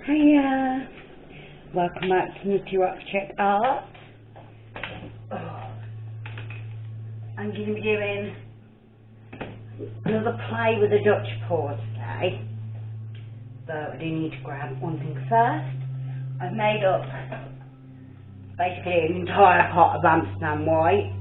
Hiya! Welcome back to Nutty Rock Check Art. I'm going to be doing another play with a Dutch pour today. So I do need to grab one thing first. I've made up basically an entire pot of Amsterdam white.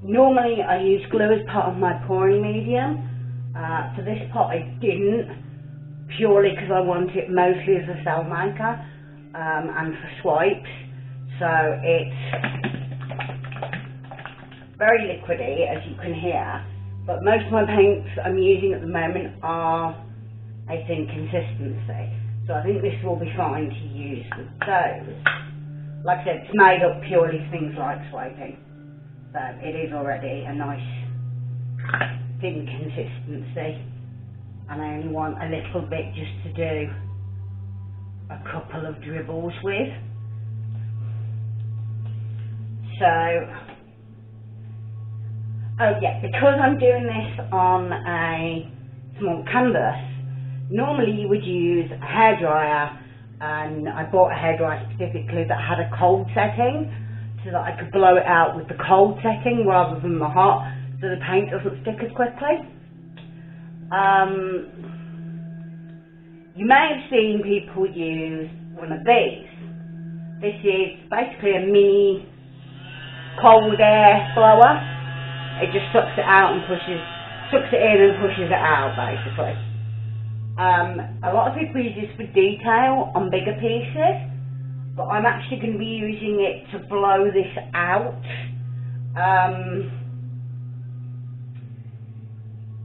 Normally I use glue as part of my pouring medium. For this pot I didn't, purely because I want it mostly as a cell maker and for swipes. So it's very liquidy, as you can hear, but most of my paints I'm using at the moment are a thin consistency. So I think this will be fine to use with those. Like I said, it's made up purely for things like swiping. So it is already a nice thin consistency, and I only want a little bit just to do a couple of dribbles with. So, oh yeah, because I'm doing this on a small canvas, normally you would use a hairdryer, and I bought a hairdryer specifically that had a cold setting, so that I could blow it out with the cold setting rather than the hot, so the paint doesn't stick as quickly. You may have seen people use one of these. This is basically a mini cold air blower. It just sucks it out and sucks it in and pushes it out, basically. A lot of people use this for detail on bigger pieces, but I'm actually going to be using it to blow this out.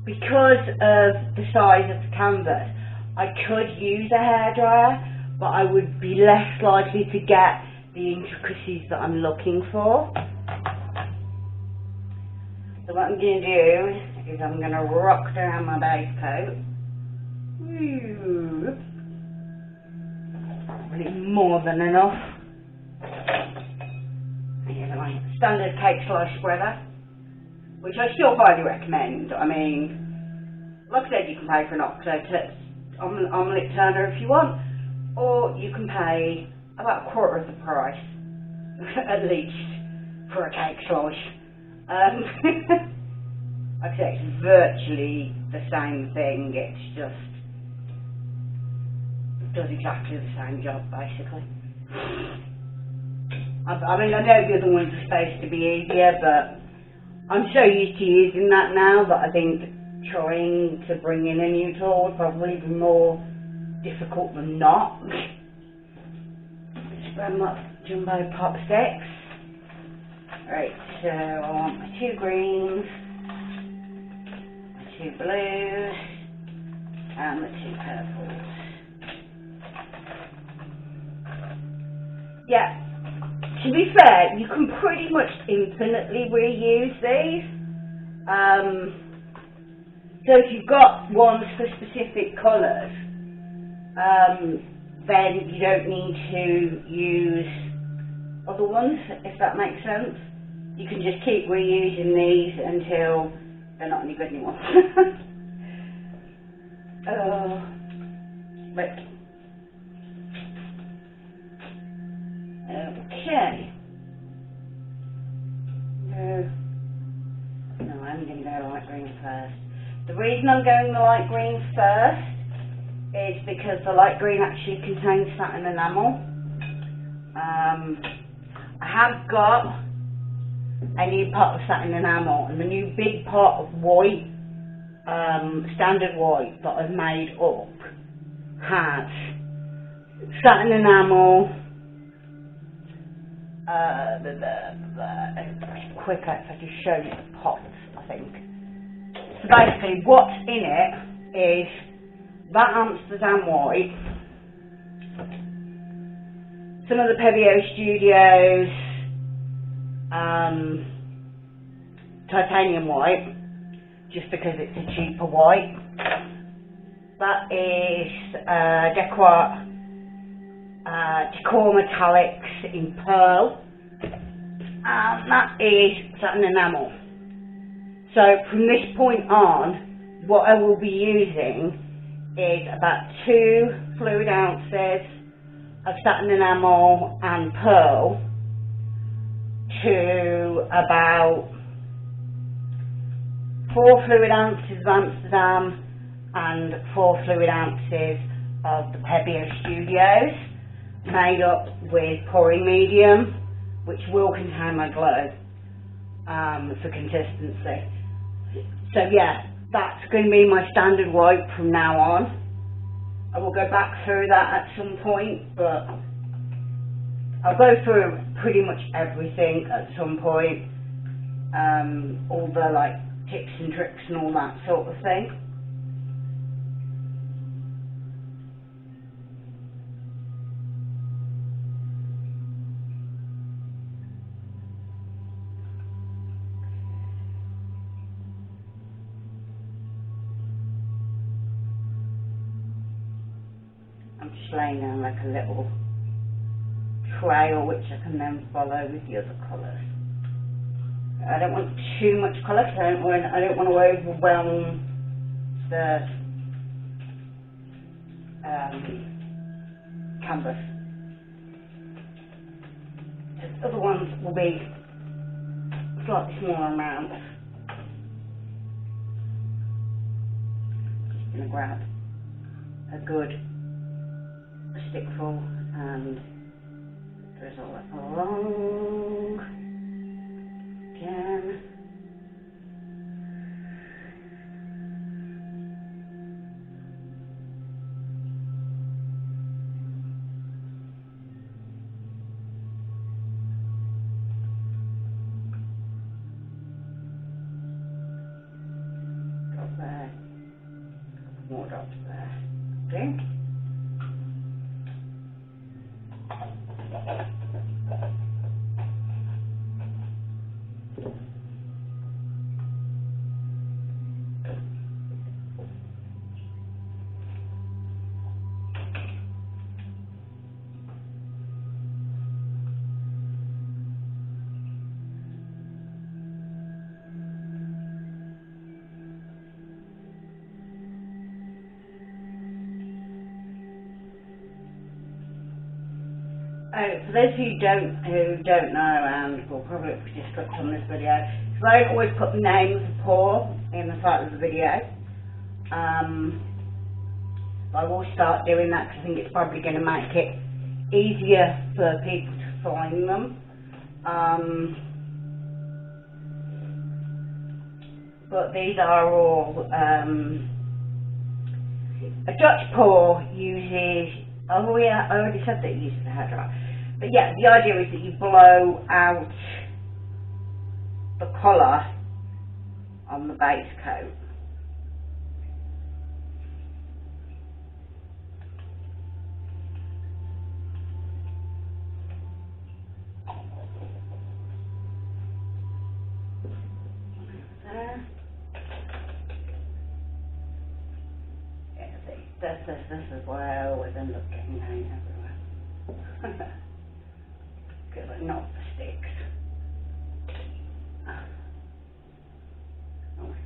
Because of the size of the canvas, I could use a hairdryer, but I would be less likely to get the intricacies that I'm looking for. So what I'm going to do is I'm going to rock down my base coat. Probably more than enough. Here's my standard cake slice spreader, which I still highly recommend. I mean, like I said, you can pay for an omelette turner if you want, or you can pay about a quarter of the price, at least, for a cake slice. Like I said, it's virtually the same thing, it's just, it does exactly the same job, basically. I mean, I know the other ones are supposed to be easier, but I'm so used to using that now that I think trying to bring in a new tool would probably be more difficult than not. Spread my jumbo pop sticks. Right, so I want my 2 greens, my 2 blues, and the 2 purples. Yeah. To be fair, you can pretty much infinitely reuse these. So if you've got ones for specific colours, then you don't need to use other ones, if that makes sense. You can just keep reusing these until they're not any good anymore. Right. Okay. No, I'm going to go light green first. The reason I'm going the light green first is because the light green actually contains satin enamel. I have got a new pot of satin enamel, and the new big pot of white, standard white that I've made up has satin enamel. Quicker if I just show you the pots, I think. So basically what's in it is that Amsterdam white, some of the Pebeo Studios titanium white, just because it's a cheaper white. That is Decor Metallics in pearl, and that is satin enamel. So from this point on, what I will be using is about 2 fluid ounces of satin enamel and pearl to about 4 fluid ounces of Amsterdam and 4 fluid ounces of the Pebeo Studios, made up with pouring medium, which will contain my glow for consistency. So yeah, that's going to be my standard wipe from now on. I will go back through that at some point, but I'll go through pretty much everything at some point, all the like tips and tricks and all that sort of thing. I'm just laying down like a little trail which I can then follow with the other colours. I don't want too much colour because I don't want to overwhelm the canvas. The other ones will be slightly smaller amounts. Just going to grab a good stickful and drizzle it along again. Drop there, more drops there. Okay. For those of you who don't know, and will probably just click on this video, because I don't always put the name of the pour in the title of the video. But I will start doing that because I think it's probably going to make it easier for people to find them. But these are all a Dutch pour uses. Oh yeah, I already said that it uses a hairdryer. But yeah, the idea is that you blow out the colour on the base coat. There. Yeah, see, this is why I always end up getting paint everywhere. Because I knock the sticks. Oh my god.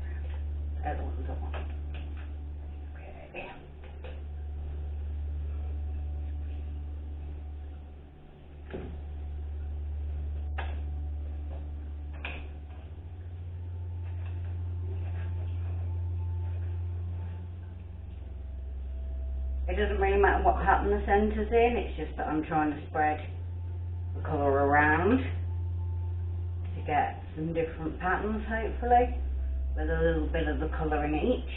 The other one's on. Okay. It doesn't really matter what pattern the centre's in, it's just that I'm trying to spread the colour around to get some different patterns, hopefully, with a little bit of the colour in each.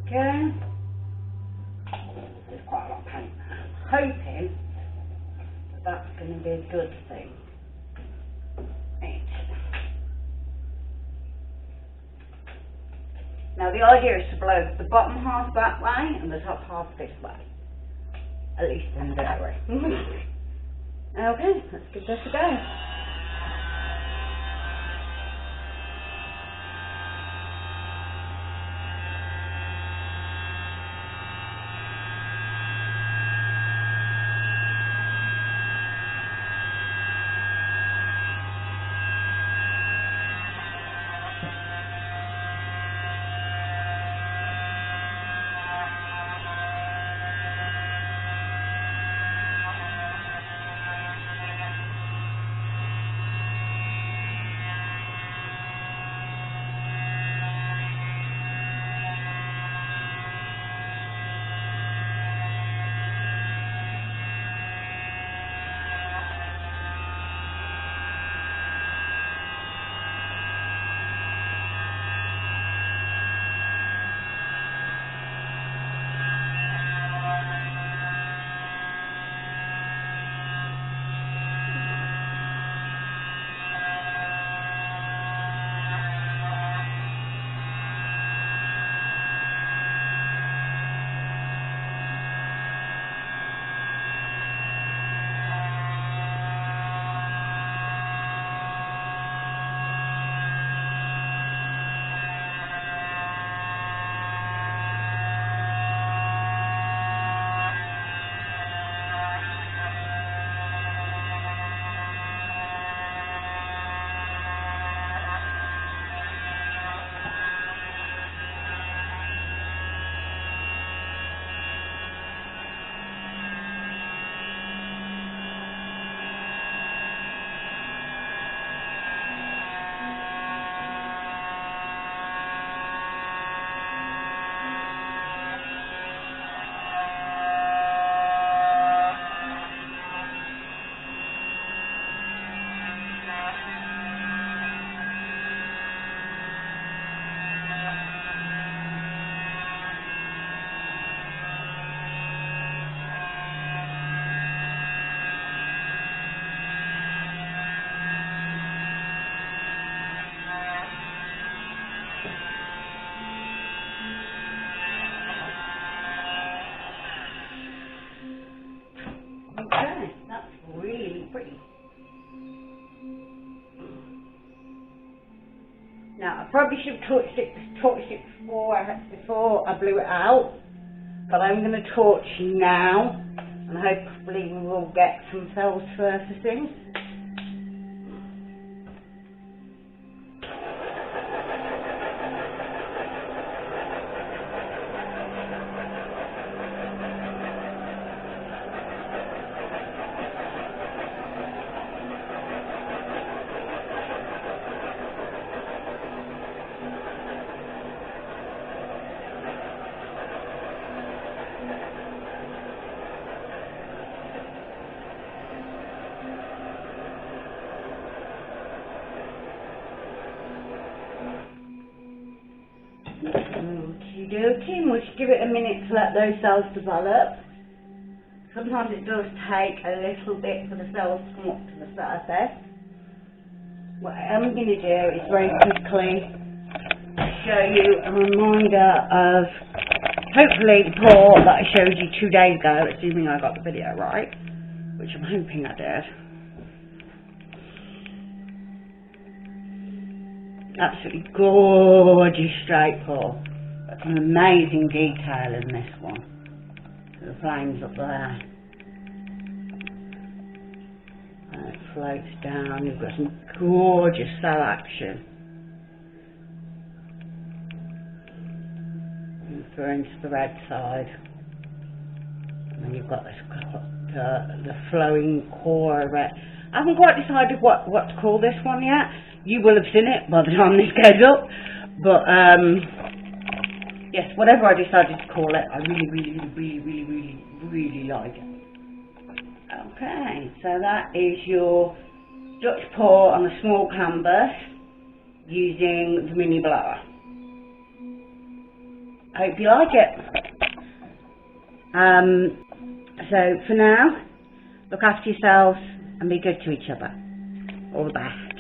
Okay. hoping that that's going to be a good thing. Right. Now the idea is to blow the bottom half that way and the top half this way. At least in theory. Okay, let's give this a go. Now, I probably should have torched it before I blew it out, but I'm going to torch now, and hopefully we will get some cells surfacing. Okie-dokie, we'll just give it a minute to let those cells develop. Sometimes it does take a little bit for the cells to come up to the surface. What I'm going to do is very quickly show you a reminder of hopefully the pour that I showed you 2 days ago, assuming I got the video right, which I'm hoping I did. Absolutely gorgeous straight pour. Got some amazing detail in this one. So the flames up there. And it floats down. You've got some gorgeous cell action. And through into the red side. And then you've got this the flowing core of it. I haven't quite decided what to call this one yet. You will have seen it by the time this goes up, but yes, whatever I decided to call it, I really like it. Okay, so that is your Dutch pour on a small canvas using the mini blower. I hope you like it. So for now, look after yourselves and be good to each other. All the best.